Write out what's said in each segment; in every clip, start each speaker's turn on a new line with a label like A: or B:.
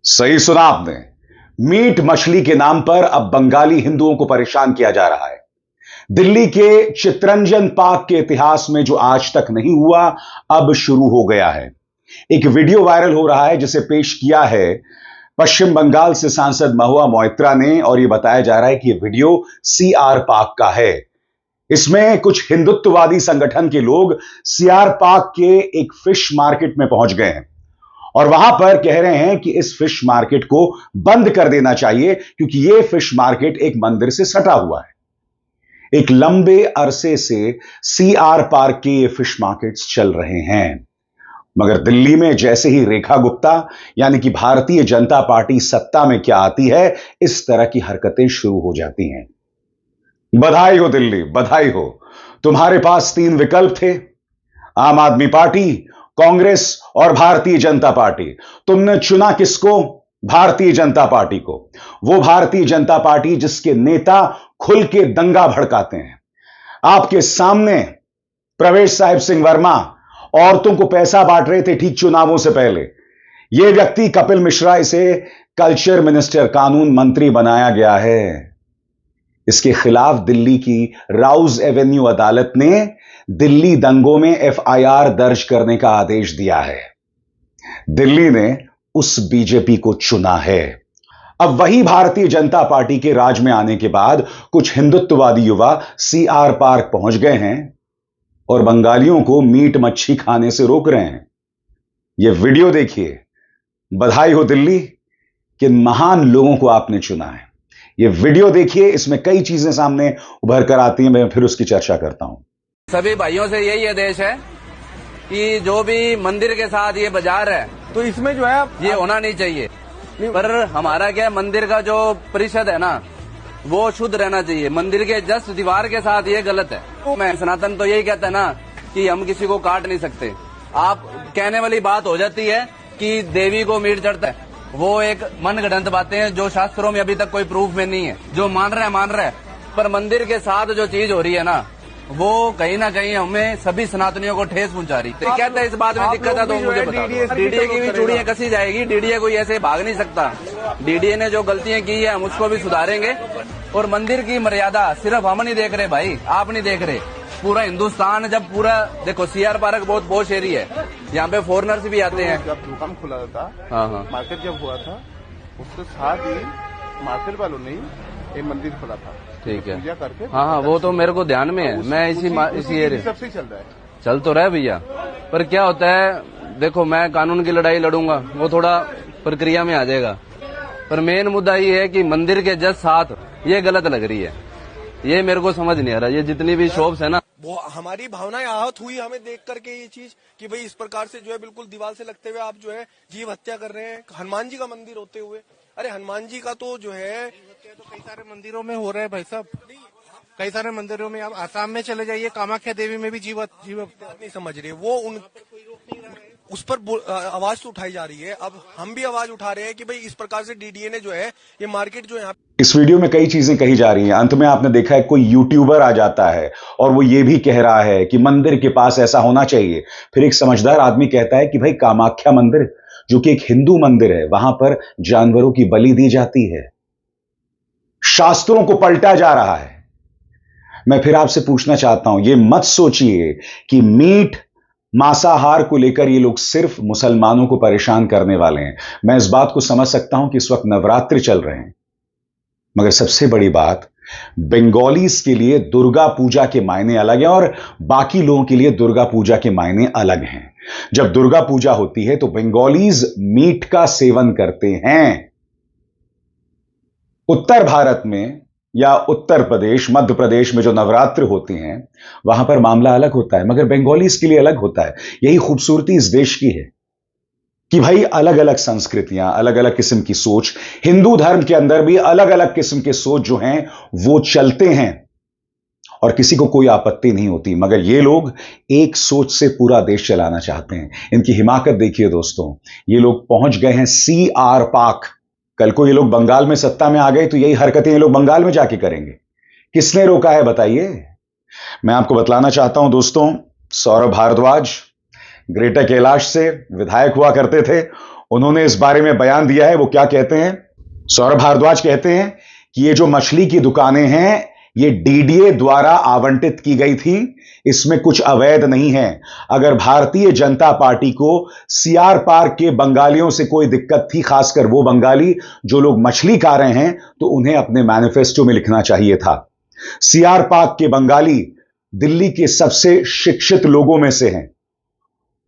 A: सही सुना आपने। मीट मछली के नाम पर अब बंगाली हिंदुओं को परेशान किया जा रहा है। दिल्ली के चितरंजन पार्क के इतिहास में जो आज तक नहीं हुआ, अब शुरू हो गया है। एक वीडियो वायरल हो रहा है जिसे पेश किया है पश्चिम बंगाल से सांसद महुआ मोइत्रा ने, और यह बताया जा रहा है कि यह वीडियो सीआर पार्क का है। इसमें कुछ हिंदुत्ववादी संगठन के लोग सीआर पार्क के एक फिश मार्केट में पहुंच गए हैं और वहां पर कह रहे हैं कि इस फिश मार्केट को बंद कर देना चाहिए क्योंकि यह फिश मार्केट एक मंदिर से सटा हुआ है। एक लंबे अरसे से सीआर पार्क के ये फिश मार्केट्स चल रहे हैं, मगर दिल्ली में जैसे ही रेखा गुप्ता यानी कि भारतीय जनता पार्टी सत्ता में क्या आती है, इस तरह की हरकतें शुरू हो जाती हैं। बधाई हो दिल्ली, बधाई हो। तुम्हारे पास 3 विकल्प थे, आम आदमी पार्टी, कांग्रेस और भारतीय जनता पार्टी। तुमने चुना किसको? भारतीय जनता पार्टी को। वो भारतीय जनता पार्टी जिसके नेता खुल के दंगा भड़काते हैं। आपके सामने प्रवेश साहिब सिंह वर्मा औरतों को पैसा बांट रहे थे ठीक चुनावों से पहले। यह व्यक्ति कपिल मिश्रा, इसे कल्चर मिनिस्टर, कानून मंत्री बनाया गया है। इसके खिलाफ दिल्ली की राउज एवेन्यू अदालत ने दिल्ली दंगों में एफआईआर दर्ज करने का आदेश दिया है। दिल्ली ने उस बीजेपी को चुना है। अब वही भारतीय जनता पार्टी के राज में आने के बाद कुछ हिंदुत्ववादी युवा सीआर पार्क पहुंच गए हैं और बंगालियों को मीट मच्छी खाने से रोक रहे हैं। यह वीडियो देखिए। बधाई हो दिल्ली, किन महान लोगों को आपने चुना है। यह वीडियो देखिए, इसमें कई चीजें सामने उभर कर आती हैं, मैं फिर उसकी चर्चा करता हूं।
B: सभी भाइयों से यही आदेश है कि जो भी मंदिर के साथ ये बाजार है
C: तो इसमें जो है
B: ये होना नहीं चाहिए। पर हमारा क्या, मंदिर का जो परिषद है ना, वो शुद्ध रहना चाहिए। मंदिर के जस्ट दीवार के साथ ये गलत है। मैं सनातन तो यही कहता है ना कि हम किसी को काट नहीं सकते। आप कहने वाली बात हो जाती है कि देवी को मीट चढ़ता है, वो एक मनगढ़ंत बातें हैं जो शास्त्रों में अभी तक कोई प्रूफ में नहीं है। जो मान रहा है, पर मंदिर के साथ जो चीज हो रही है ना, वो कहीं ना कहीं हमें सभी सनातनियों को ठेस पहुंचा रही है। कहता है इस बात में दिक्कत है तो मुझे बता दो। डीडीए की भी चूड़ियां कसी जाएगी। डीडीए कोई ऐसे भाग नहीं सकता। डीडीए ने जो गलतियां की है हम उसको भी सुधारेंगे। और मंदिर की मर्यादा सिर्फ हम नहीं देख रहे भाई, आप नहीं देख रहे, पूरा हिंदुस्तान। जब पूरा देखो, सीआर पार्क बहुत पॉश एरिया है, यहाँ पे फॉरेनर्स भी आते हैं।
C: जब दुकान खुला था,
B: हाँ,
C: मार्केट जब हुआ था, उसके साथ ही मार्केट वालों ने एक मंदिर खोला था,
B: ठीक है,
C: पूजा करके।
B: हाँ, वो तो मेरे को ध्यान में है। मैं इसी एरिया
C: सबसे चल रहा है,
B: चल तो रहा है भैया। पर क्या होता है, देखो मैं कानून की लड़ाई लड़ूंगा, वो थोड़ा प्रक्रिया में आ जाएगा। पर मेन मुद्दा ये है कि मंदिर के जस्ट साथ ये गलत लग रही है। ये मेरे को समझ नहीं आ रहा। ये जितनी भी शॉप्स है ना,
D: वो हमारी भावनाएं आहत हुई हमें देख करके ये चीज कि भाई इस प्रकार से जो है बिल्कुल दीवार से लगते हुए आप जो है जीव हत्या कर रहे हैं हनुमान जी का मंदिर होते हुए। अरे हनुमान जी का तो जो है
E: तो कई सारे मंदिरों में हो रहा है भाई साहब। कई सारे मंदिरों में, आप आसाम में चले जाइए, कामाख्या देवी में भी जीव
D: नहीं समझ रहे वो उस पर आवाज तो उठाई जा रही है। अब हम भी आवाज उठा रहे हैं कि भाई इस प्रकार से डीडीए ने जो है ये मार्केट जो है।
A: इस वीडियो में कई चीजें कही जा रही हैं। अंत में आपने देखा है कोई यूट्यूबर आ जाता है और वो ये भी कह रहा है कि मंदिर के पास ऐसा होना चाहिए। फिर एक समझदार आदमी कहता है कि भाई कामाख्या मंदिर, जो कि एक हिंदू मंदिर है, वहां पर जानवरों की बलि दी जाती है। शास्त्रों को पलटा जा रहा है। मैं फिर आपसे पूछना चाहता हूं, यह मत सोचिए कि मीट मांसाहार को लेकर ये लोग सिर्फ मुसलमानों को परेशान करने वाले हैं। मैं इस बात को समझ सकता हूं कि इस वक्त नवरात्रि चल रहे हैं, मगर सबसे बड़ी बात, बंगालीज के लिए दुर्गा पूजा के मायने अलग हैं और बाकी लोगों के लिए दुर्गा पूजा के मायने अलग हैं। जब दुर्गा पूजा होती है तो बंगालीज मीट का सेवन करते हैं। उत्तर भारत में या उत्तर प्रदेश, मध्य प्रदेश में जो नवरात्र होती हैं, वहां पर मामला अलग होता है, मगर बंगालीज के लिए अलग होता है। यही खूबसूरती इस देश की है कि भाई अलग अलग संस्कृतियां, अलग अलग किस्म की सोच, हिंदू धर्म के अंदर भी अलग अलग किस्म के सोच जो हैं वो चलते हैं और किसी को कोई आपत्ति नहीं होती। मगर ये लोग एक सोच से पूरा देश चलाना चाहते हैं। इनकी हिमाकत देखिए दोस्तों, ये लोग पहुंच गए हैं सीआर पार्क। कल को ये लोग बंगाल में सत्ता में आ गए तो यही हरकतें ये लोग बंगाल में जाके करेंगे। किसने रोका है बताइए? मैं आपको बतलाना चाहता हूं दोस्तों, सौरभ भारद्वाज ग्रेटर कैलाश से विधायक हुआ करते थे। उन्होंने इस बारे में बयान दिया है। वो क्या कहते हैं? सौरभ भारद्वाज कहते हैं कि ये जो मछली की दुकानें हैं, ये डीडीए द्वारा आवंटित की गई थी, इसमें कुछ अवैध नहीं है। अगर भारतीय जनता पार्टी को सीआर पार्क के बंगालियों से कोई दिक्कत थी, खासकर वो बंगाली जो लोग मछली खा रहे हैं, तो उन्हें अपने मैनिफेस्टो में लिखना चाहिए था। सीआर पार्क के बंगाली दिल्ली के सबसे शिक्षित लोगों में से हैं।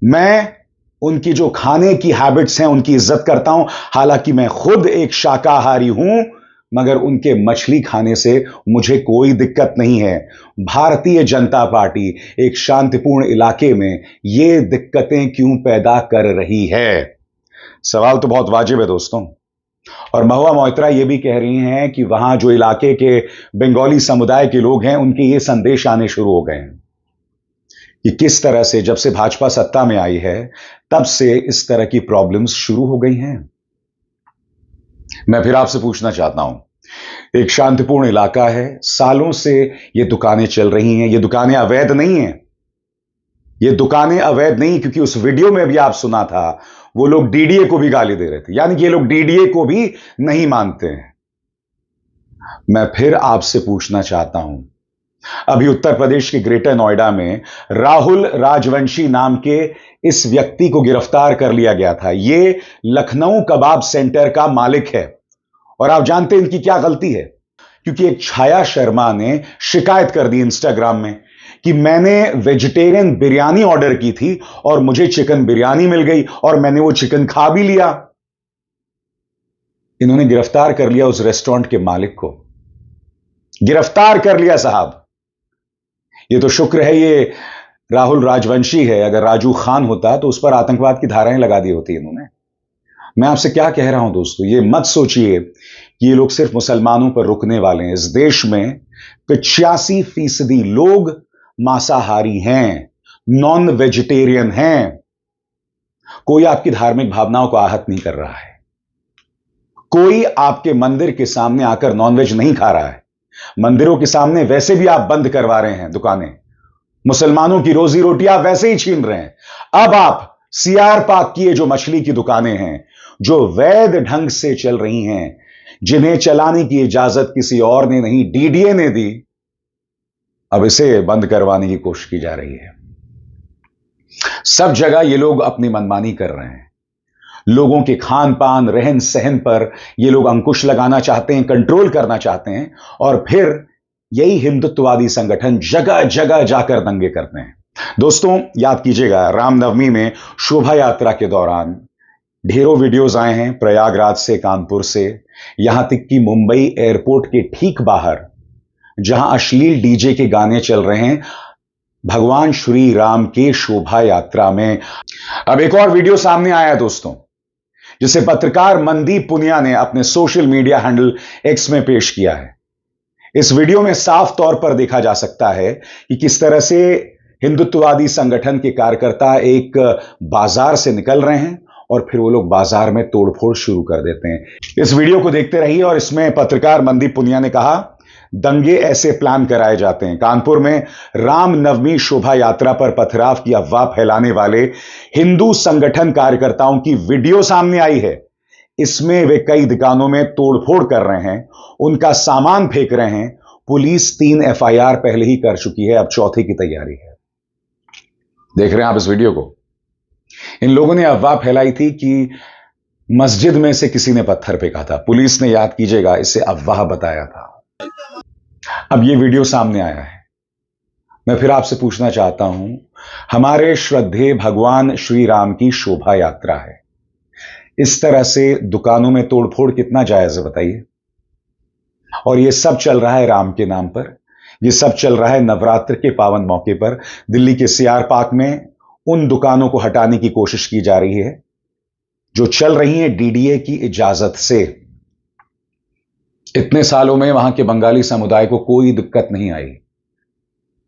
A: मैं उनकी जो खाने की हैबिट्स हैं उनकी इज्जत करता हूं। हालांकि मैं खुद एक शाकाहारी हूं, मगर उनके मछली खाने से मुझे कोई दिक्कत नहीं है। भारतीय जनता पार्टी एक शांतिपूर्ण इलाके में ये दिक्कतें क्यों पैदा कर रही है? सवाल तो बहुत वाजिब है दोस्तों। और महुआ मोइत्रा ये भी कह रही हैं कि वहां जो इलाके के बंगाली समुदाय के लोग हैं, उनके ये संदेश आने शुरू हो गए हैं कि किस तरह से जब से भाजपा सत्ता में आई है, तब से इस तरह की प्रॉब्लम्स शुरू हो गई हैं। मैं फिर आपसे पूछना चाहता हूं, एक शांतिपूर्ण इलाका है, सालों से ये दुकानें चल रही हैं, ये दुकानें अवैध नहीं हैं, ये दुकानें अवैध नहीं, क्योंकि उस वीडियो में भी आप सुना था, वो लोग डीडीए को भी गाली दे रहे थे, यानी कि ये लोग डीडीए को भी नहीं मानते हैं। मैं फिर आपसे पूछना चाहता हूं, अभी उत्तर प्रदेश के ग्रेटर नोएडा में राहुल राजवंशी नाम के इस व्यक्ति को गिरफ्तार कर लिया गया था। ये लखनऊ कबाब सेंटर का मालिक है, और आप जानते हैं इनकी क्या गलती है? क्योंकि एक छाया शर्मा ने शिकायत कर दी इंस्टाग्राम में कि मैंने वेजिटेरियन बिरयानी ऑर्डर की थी और मुझे चिकन बिरयानी मिल गई और मैंने वो चिकन खा भी लिया। इन्होंने गिरफ्तार कर लिया उस रेस्टोरेंट के मालिक को, गिरफ्तार कर लिया साहब। ये तो शुक्र है ये राहुल राजवंशी है, अगर राजू खान होता तो उस पर आतंकवाद की धाराएं लगा दी होती इन्होंने। मैं आपसे क्या कह रहा हूं दोस्तों, ये मत सोचिए कि ये लोग सिर्फ मुसलमानों पर रुकने वाले हैं। इस देश में 85% लोग मांसाहारी हैं, नॉन वेजिटेरियन हैं। कोई आपकी धार्मिक भावनाओं को आहत नहीं कर रहा है, कोई आपके मंदिर के सामने आकर नॉनवेज नहीं खा रहा है। मंदिरों के सामने वैसे भी आप बंद करवा रहे हैं दुकानें, मुसलमानों की रोजी रोटी आप वैसे ही छीन रहे हैं। अब आप सीआर पार्क की जो मछली की दुकानें हैं, जो वैध ढंग से चल रही हैं, जिन्हें चलाने की इजाजत किसी और ने नहीं, डीडीए ने दी, अब इसे बंद करवाने की कोशिश की जा रही है। सब जगह ये लोग अपनी मनमानी कर रहे हैं। लोगों के खान पान रहन सहन पर ये लोग अंकुश लगाना चाहते हैं, कंट्रोल करना चाहते हैं, और फिर यही हिंदुत्ववादी संगठन जगह जगह जाकर दंगे करते हैं। दोस्तों याद कीजिएगा, रामनवमी में शोभा यात्रा के दौरान ढेरों वीडियोस आए हैं प्रयागराज से, कानपुर से, यहां तक कि मुंबई एयरपोर्ट के ठीक बाहर जहां अश्लील डीजे के गाने चल रहे हैं भगवान श्री राम के शोभा यात्रा में। अब एक और वीडियो सामने आया है दोस्तों, जिसे पत्रकार मनदीप पुनिया ने अपने सोशल मीडिया हैंडल एक्स में पेश किया है। इस वीडियो में साफ तौर पर देखा जा सकता है कि किस तरह से हिंदुत्ववादी संगठन के कार्यकर्ता एक बाजार से निकल रहे हैं और फिर वो लोग बाजार में तोड़फोड़ शुरू कर देते हैं। इस वीडियो को देखते रहिए। और इसमें पत्रकार मनदीप पुनिया ने कहा, दंगे ऐसे प्लान कराए जाते हैं। कानपुर में रामनवमी शोभा यात्रा पर पथराव की अफवाह फैलाने वाले हिंदू संगठन कार्यकर्ताओं की वीडियो सामने आई है। इसमें वे कई दुकानों में तोड़फोड़ कर रहे हैं, उनका सामान फेंक रहे हैं। पुलिस 3 एफआईआर पहले ही कर चुकी है, अब चौथे की तैयारी है। देख रहे हैं आप इस वीडियो को? इन लोगों ने अफवाह फैलाई थी कि मस्जिद में से किसी ने पत्थर फेंका था। पुलिस ने, याद कीजिएगा, इसे अफवाह बताया था। अब यह वीडियो सामने आया है। मैं फिर आपसे पूछना चाहता हूं, हमारे श्रद्धेय भगवान श्री राम की शोभा यात्रा है, इस तरह से दुकानों में तोड़फोड़ कितना जायज है बताइए? और यह सब चल रहा है राम के नाम पर, यह सब चल रहा है नवरात्र के पावन मौके पर। दिल्ली के सीआर पार्क में उन दुकानों को हटाने की कोशिश की जा रही है जो चल रही हैं डीडीए की इजाजत से। इतने सालों में वहां के बंगाली समुदाय को कोई दिक्कत नहीं आई,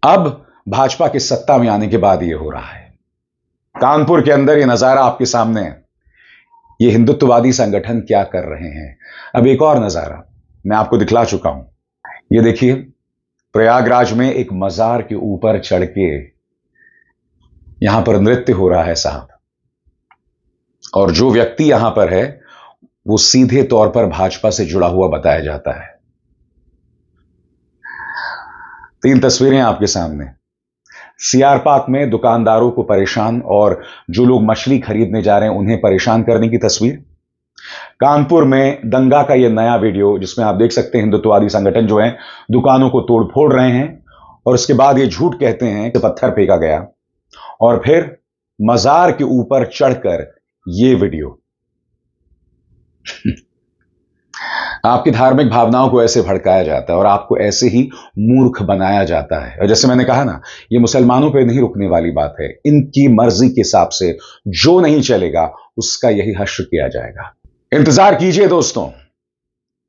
A: अब भाजपा के सत्ता में आने के बाद यह हो रहा है। कानपुर के अंदर यह नजारा आपके सामने है। ये हिंदुत्ववादी संगठन क्या कर रहे हैं। अब एक और नजारा मैं आपको दिखला चुका हूं। ये देखिए, प्रयागराज में एक मजार के ऊपर चढ़ के यहां पर नृत्य हो रहा है साहब। और जो व्यक्ति यहां पर है वो सीधे तौर पर भाजपा से जुड़ा हुआ बताया जाता है। 3 तस्वीरें आपके सामने। सीआर पार्क में दुकानदारों को परेशान और जो लोग मछली खरीदने जा रहे हैं उन्हें परेशान करने की तस्वीर। कानपुर में दंगा का यह नया वीडियो जिसमें आप देख सकते हैं हिंदुत्ववादी संगठन जो हैं दुकानों को तोड़फोड़ रहे हैं और उसके बाद ये झूठ कहते हैं कि पत्थर फेंका गया और फिर मजार के ऊपर चढ़कर यह वीडियो। आपकी धार्मिक भावनाओं को ऐसे भड़काया जाता है और आपको ऐसे ही मूर्ख बनाया जाता है। और जैसे मैंने कहा ना, ये मुसलमानों पे नहीं रुकने वाली बात है। इनकी मर्जी के हिसाब से जो नहीं चलेगा उसका यही हश्र किया जाएगा। इंतजार कीजिए दोस्तों,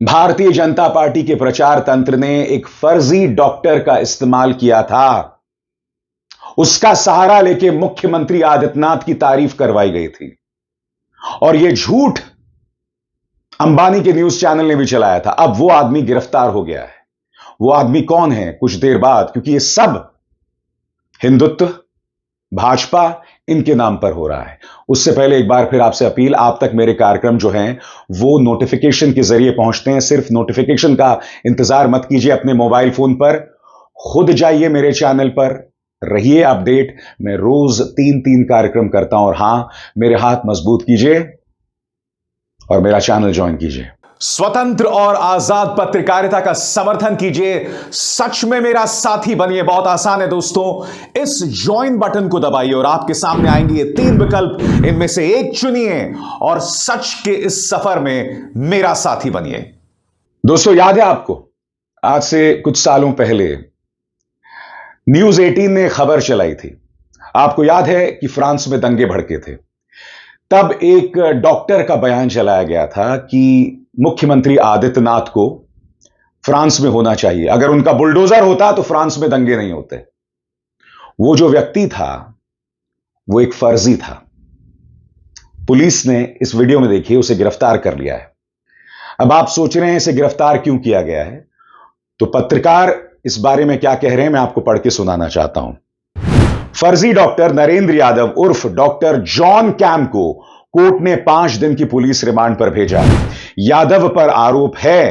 A: भारतीय जनता पार्टी के प्रचार तंत्र ने एक फर्जी डॉक्टर का इस्तेमाल किया था। उसका सहारा लेके मुख्यमंत्री आदित्यनाथ की तारीफ करवाई गई थी और यह झूठ अंबानी के न्यूज चैनल ने भी चलाया था। अब वो आदमी गिरफ्तार हो गया है। वो आदमी कौन है? कुछ देर बाद, क्योंकि ये सब हिंदुत्व, भाजपा इनके नाम पर हो रहा है। उससे पहले एक बार फिर आपसे अपील, आप तक मेरे कार्यक्रम जो हैं वो नोटिफिकेशन के जरिए पहुंचते हैं। सिर्फ नोटिफिकेशन का इंतजार मत कीजिए अपने मोबाइल फोन पर, खुद जाइए मेरे चैनल पर, रहिए अपडेट। मैं रोज 3-3 कार्यक्रम करता हूं और हां, मेरे हाथ मजबूत कीजिए और मेरा चैनल ज्वाइन कीजिए। स्वतंत्र और आजाद पत्रकारिता का समर्थन कीजिए, सच में मेरा साथी बनिए। बहुत आसान है दोस्तों, इस ज्वाइन बटन को दबाइए और आपके सामने आएंगे ये 3 विकल्प, इनमें से एक चुनिए और सच के इस सफर में मेरा साथी बनिए। दोस्तों याद है आपको, आज से कुछ सालों पहले न्यूज 18 ने खबर चलाई थी। आपको याद है कि फ्रांस में दंगे भड़के थे। तब एक डॉक्टर का बयान चलाया गया था कि मुख्यमंत्री आदित्यनाथ को फ्रांस में होना चाहिए। अगर उनका बुलडोजर होता तो फ्रांस में दंगे नहीं होते। वो जो व्यक्ति था वो एक फर्जी था। पुलिस ने इस वीडियो में देखिए उसे गिरफ्तार कर लिया है। अब आप सोच रहे हैं इसे गिरफ्तार क्यों किया गया है, तो पत्रकार इस बारे में क्या कह रहे हैं मैं आपको पढ़ के सुनाना चाहता हूं। फर्जी डॉक्टर नरेंद्र यादव उर्फ डॉक्टर जॉन कैम को कोर्ट ने 5 दिन की पुलिस रिमांड पर भेजा। यादव पर आरोप है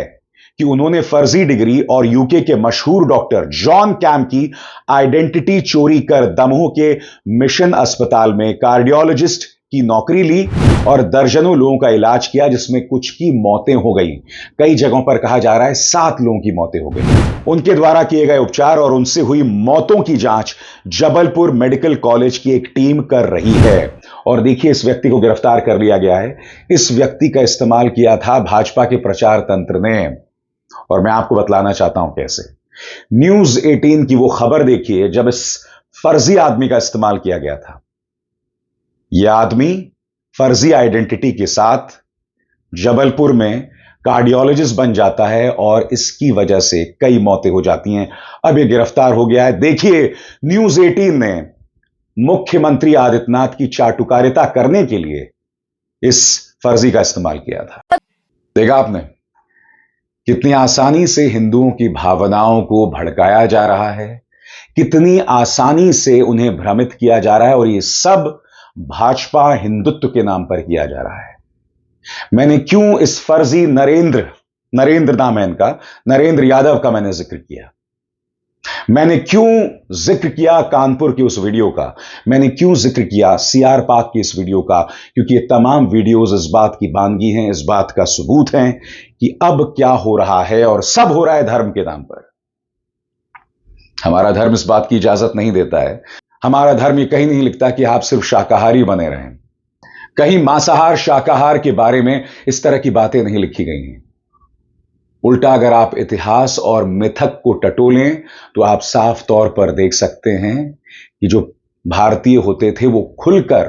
A: कि उन्होंने फर्जी डिग्री और यूके के मशहूर डॉक्टर जॉन कैम की आइडेंटिटी चोरी कर दमोह के मिशन अस्पताल में कार्डियोलॉजिस्ट की नौकरी ली और दर्जनों लोगों का इलाज किया, जिसमें कुछ की मौतें हो गई। कई जगहों पर कहा जा रहा है 7 लोगों की मौतें हो गई। उनके द्वारा किए गए उपचार और उनसे हुई मौतों की जांच जबलपुर मेडिकल कॉलेज की एक टीम कर रही है। और देखिए, इस व्यक्ति को गिरफ्तार कर लिया गया है। इस व्यक्ति का इस्तेमाल किया था भाजपा के प्रचार तंत्र ने, और मैं आपको बतलाना चाहता हूं कैसे। न्यूज 18 की वो खबर देखिए जब इस फर्जी आदमी का इस्तेमाल किया गया था। यह आदमी फर्जी आइडेंटिटी के साथ जबलपुर में कार्डियोलॉजिस्ट बन जाता है और इसकी वजह से कई मौतें हो जाती हैं। अब यह गिरफ्तार हो गया है। देखिए, न्यूज 18 ने मुख्यमंत्री आदित्यनाथ की चाटुकारिता करने के लिए इस फर्जी का इस्तेमाल किया था। देखा आपने कितनी आसानी से हिंदुओं की भावनाओं को भड़काया जा रहा है, कितनी आसानी से उन्हें भ्रमित किया जा रहा है, और यह सब भाजपा हिंदुत्व के नाम पर किया जा रहा है। मैंने क्यों इस फर्जी नरेंद्र नाम है इनका, नरेंद्र यादव का मैंने जिक्र किया। मैंने क्यों जिक्र किया कानपुर की उस वीडियो का, मैंने क्यों जिक्र किया सीआर पार्क की इस वीडियो का, क्योंकि ये तमाम वीडियोस इस बात की बानगी हैं, इस बात का सबूत हैं कि अब क्या हो रहा है, और सब हो रहा है धर्म के नाम पर। हमारा धर्म इस बात की इजाजत नहीं देता है। हमारा धर्म ये कहीं नहीं लिखता कि आप सिर्फ शाकाहारी बने रहें। कहीं मांसाहार शाकाहार के बारे में इस तरह की बातें नहीं लिखी गई हैं। उल्टा अगर आप इतिहास और मिथक को टटोलें तो आप साफ तौर पर देख सकते हैं कि जो भारतीय होते थे वो खुलकर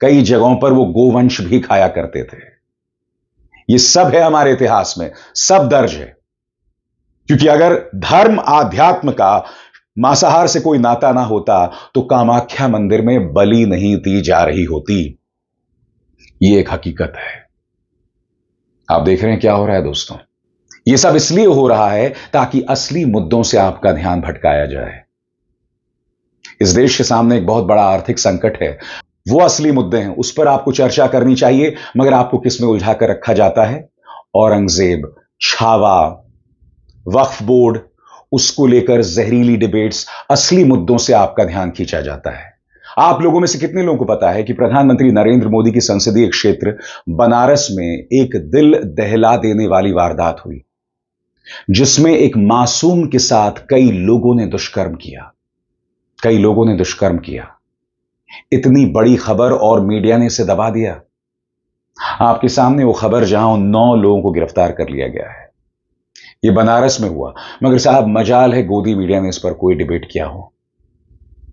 A: कई जगहों पर वो गोवंश भी खाया करते थे। ये सब है हमारे इतिहास में, सब दर्ज है। क्योंकि अगर धर्म आध्यात्म का मांसाहार से कोई नाता ना होता तो कामाख्या मंदिर में बलि नहीं दी जा रही होती। ये एक हकीकत है। आप देख रहे हैं क्या हो रहा है दोस्तों। यह सब इसलिए हो रहा है ताकि असली मुद्दों से आपका ध्यान भटकाया जाए। इस देश के सामने एक बहुत बड़ा आर्थिक संकट है। वो असली मुद्दे हैं, उस पर आपको चर्चा करनी चाहिए, मगर आपको किस में उलझा कर रखा जाता है? औरंगजेब, छावा, वक्फ बोर्ड, उसको लेकर जहरीली डिबेट्स, असली मुद्दों से आपका ध्यान खींचा जाता है। आप लोगों में से कितने लोगों को पता है कि प्रधानमंत्री नरेंद्र मोदी की संसदीय क्षेत्र बनारस में एक दिल दहला देने वाली वारदात हुई, जिसमें एक मासूम के साथ कई लोगों ने दुष्कर्म किया। कई लोगों ने दुष्कर्म किया। इतनी बड़ी खबर और मीडिया ने इसे दबा दिया। आपके सामने वो खबर जहां उन 9 लोगों को गिरफ्तार कर लिया गया है। ये बनारस में हुआ, मगर साहब मजाल है गोदी मीडिया ने इस पर कोई डिबेट किया हो।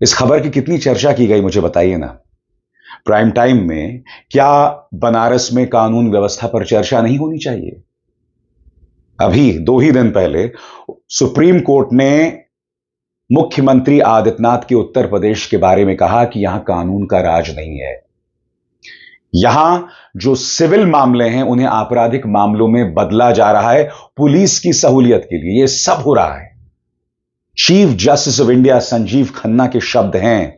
A: इस खबर की कितनी चर्चा की गई मुझे बताइए ना। प्राइम टाइम में क्या बनारस में कानून व्यवस्था पर चर्चा नहीं होनी चाहिए? अभी 2 ही दिन पहले सुप्रीम कोर्ट ने मुख्यमंत्री आदित्यनाथ के उत्तर प्रदेश के बारे में कहा कि यहां कानून का राज नहीं है। यहां जो सिविल मामले हैं उन्हें आपराधिक मामलों में बदला जा रहा है पुलिस की सहूलियत के लिए। यह सब हो रहा है। Chief justice of India Sanjeev Khanna के शब्द हैं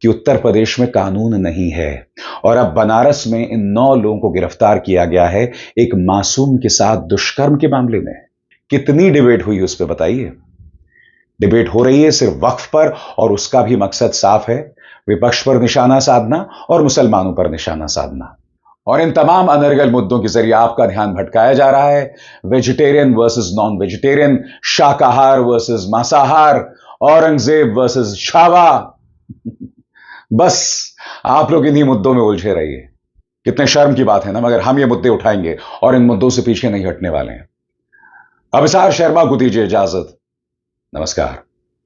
A: कि उत्तर प्रदेश में कानून नहीं है, और अब बनारस में इन 9 लोगों को गिरफ्तार किया गया है एक मासूम के साथ दुष्कर्म के मामले में। कितनी डिबेट हुई उस पर बताइए। डिबेट हो रही है सिर्फ वक्फ पर, और उसका भी मकसद साफ है, विपक्ष पर निशाना साधना और मुसलमानों पर निशाना साधना। और इन तमाम अनर्गल मुद्दों के जरिए आपका ध्यान भटकाया जा रहा है। वेजिटेरियन वर्सेस नॉन वेजिटेरियन, शाकाहार वर्सेस मांसाहार, औरंगजेब वर्सेस छावा। बस आप लोग इन्हीं मुद्दों में उलझे रहिए। कितने शर्म की बात है ना, मगर हम ये मुद्दे उठाएंगे और इन मुद्दों से पीछे नहीं हटने वाले हैं। अभिसार शर्मा को दीजिए इजाजत। नमस्कार।